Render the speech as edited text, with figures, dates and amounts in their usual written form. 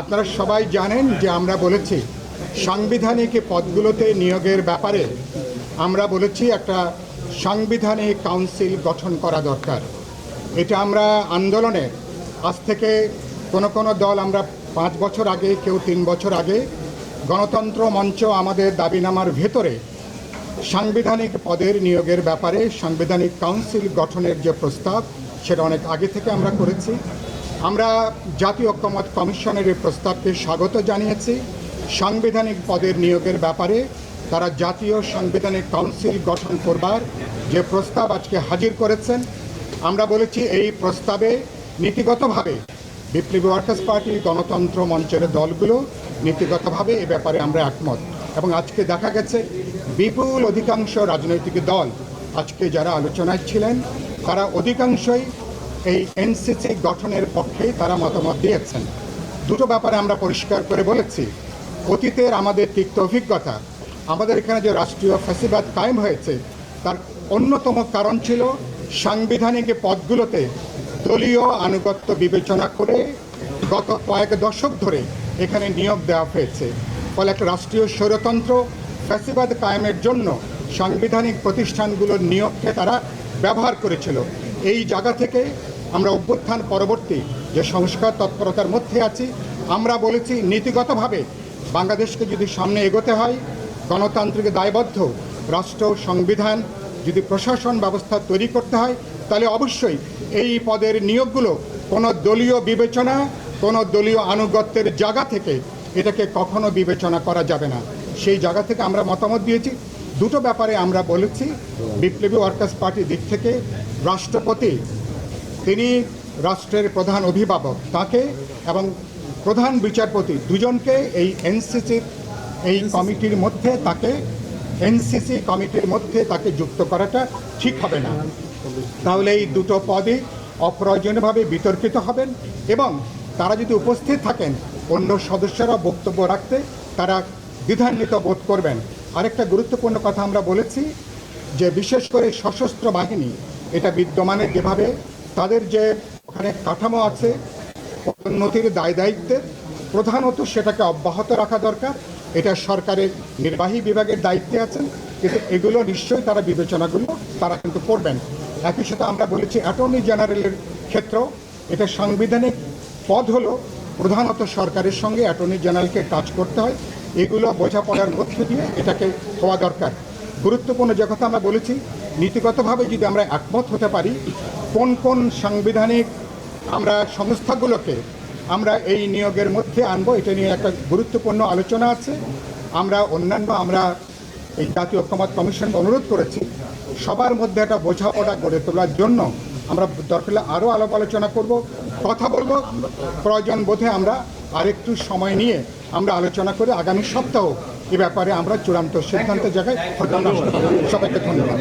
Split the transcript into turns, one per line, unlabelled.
আপনারা সবাই জানেন যে আমরা বলেছি সাংবিধানিক পদগুলোতে নিয়োগের ব্যাপারে আমরা বলেছি একটা সাংবিধানিক কাউন্সিল গঠন করা দরকার। এটা আমরা আন্দোলনে আজ থেকে কোনো দল আমরা 5 বছর আগে, কেউ 3 বছর আগে গণতন্ত্র মঞ্চ আমাদের দাবিনামার ভেতরে সাংবিধানিক পদের নিয়োগের ব্যাপারে সাংবিধানিক কাউন্সিল গঠনের যে প্রস্তাব সেটা অনেক আগে থেকে আমরা করেছি। আমরা জাতীয় ঐক্যমত্য কমিশনের এই প্রস্তাবকে স্বাগত জানিয়েছি। সাংবিধানিক পদের নিয়োগের ব্যাপারে তারা জাতীয় সাংবিধানিক কাউন্সিল গঠন করবার যে প্রস্তাব আজকে হাজির করেছেন, আমরা বলেছি এই প্রস্তাবে নীতিগতভাবে বিপ্লবী ওয়ার্কার্স পার্টি, গণতন্ত্র মঞ্চের দলগুলো নীতিগতভাবে এ ব্যাপারে আমরা একমত। এবং আজকে দেখা গেছে বিপুল অধিকাংশ রাজনৈতিক দল আজকে যারা আলোচনায় ছিলেন তারা অধিকাংশই এই এনসিসি গঠনের পক্ষে তারা মতামত দিয়েছেন। দুটো ব্যাপারে আমরা পরিষ্কার করে বলেছি, অতীতের আমাদের তিক্ত অভিজ্ঞতা, আমাদের এখানে যে রাষ্ট্রীয় ফ্যাসিবাদ কায়েম হয়েছে তার অন্যতম কারণ ছিল সাংবিধানিক পদগুলোতে দলীয় আনুগত্য বিবেচনা করে গত কয়েক দশক ধরে এখানে নিয়োগ দেওয়া হয়েছে। ফলে একটা রাষ্ট্রীয় স্বৈরতন্ত্র ফ্যাসিবাদ কায়েমের জন্য সাংবিধানিক প্রতিষ্ঠানগুলোর নিয়োগকে তারা ব্যবহার করেছিল। এই জায়গা থেকে আমরা অভ্যুত্থান পরবর্তী যে সংস্কার তৎপরতার মধ্যে আছি, আমরা বলেছি নীতিগতভাবে বাংলাদেশকে যদি সামনে এগোতে হয়, গণতান্ত্রিক দায়বদ্ধ রাষ্ট্র সংবিধান যদি প্রশাসন ব্যবস্থা তৈরি করতে হয়, তাহলে অবশ্যই এই পদের নিয়োগগুলো কোনো দলীয় বিবেচনা, কোনো দলীয় আনুগত্যের জায়গা থেকে এটাকে কখনো বিবেচনা করা যাবে না। সেই জায়গা থেকে আমরা মতামত দিয়েছি। দুটো ব্যাপারে আমরা বলেছি, বিপ্লবী ওয়ার্কার্স পার্টির দিক থেকে রাষ্ট্রপতি, তিনি রাষ্ট্রের প্রধান অভিভাবক, তাকে এবং প্রধান বিচারপতি দুজনকে এই কমিটির মধ্যে এনসিসি কমিটির মধ্যে তাকে যুক্ত করাটা ঠিক হবে না। তাহলে এই দুটো পদে অপ্রয়োজনীয়ভাবে বিতর্কিত হবেন এবং তারা যদি উপস্থিত থাকেন অন্য সদস্যরা বক্তব্য রাখতে তারা দ্বিধান্বিত বোধ করবেন। আরেকটা গুরুত্বপূর্ণ কথা আমরা বলেছি যে বিশেষ করে সশস্ত্র বাহিনী এটা বিদ্যমানের যেভাবে তাদের যে ওখানে কাঠামো আছে উন্নতির দায়িত্বের, প্রধানত সেটাকে অব্যাহত রাখা দরকার। এটা সরকারের নির্বাহী বিভাগের দায়িত্বে আছেন, কিন্তু এগুলো নিশ্চয়ই তারা বিবেচনাগুলো তারা কিন্তু করবেন। একই সাথে আমরা বলেছি অ্যাটর্নি জেনারেলের ক্ষেত্রেও এটা সাংবিধানিক পদ হলো, প্রধানত সরকারের সঙ্গে অ্যাটর্নি জেনারেলকে কাজ করতে হয়, এগুলো বোঝাপড়ার মধ্য দিয়ে এটাকে হওয়া দরকার। গুরুত্বপূর্ণ যে কথা আমরা বলেছি, নীতিগতভাবে যদি আমরা একমত হতে পারি কোন কোন সাংবিধানিক আমরা সংস্থাগুলোকে আমরা এই নিয়োগের মধ্যে আনবো, এটা নিয়ে একটা গুরুত্বপূর্ণ আলোচনা আছে। আমরা এই জাতীয় ঐক্যমত্য কমিশনকে অনুরোধ করেছি সবার মধ্যে একটা বোঝাপড়া গড়ে তোলার জন্য আমরা দরকার আরও আলাপ আলোচনা করব, কথা বলবো। প্রয়োজন বোধে আমরা আরেকটু সময় নিয়ে আমরা আলোচনা করে আগামী সপ্তাহ এ ব্যাপারে আমরা চূড়ান্ত সিদ্ধান্তের জায়গায় সবাইকে ধন্যবাদ।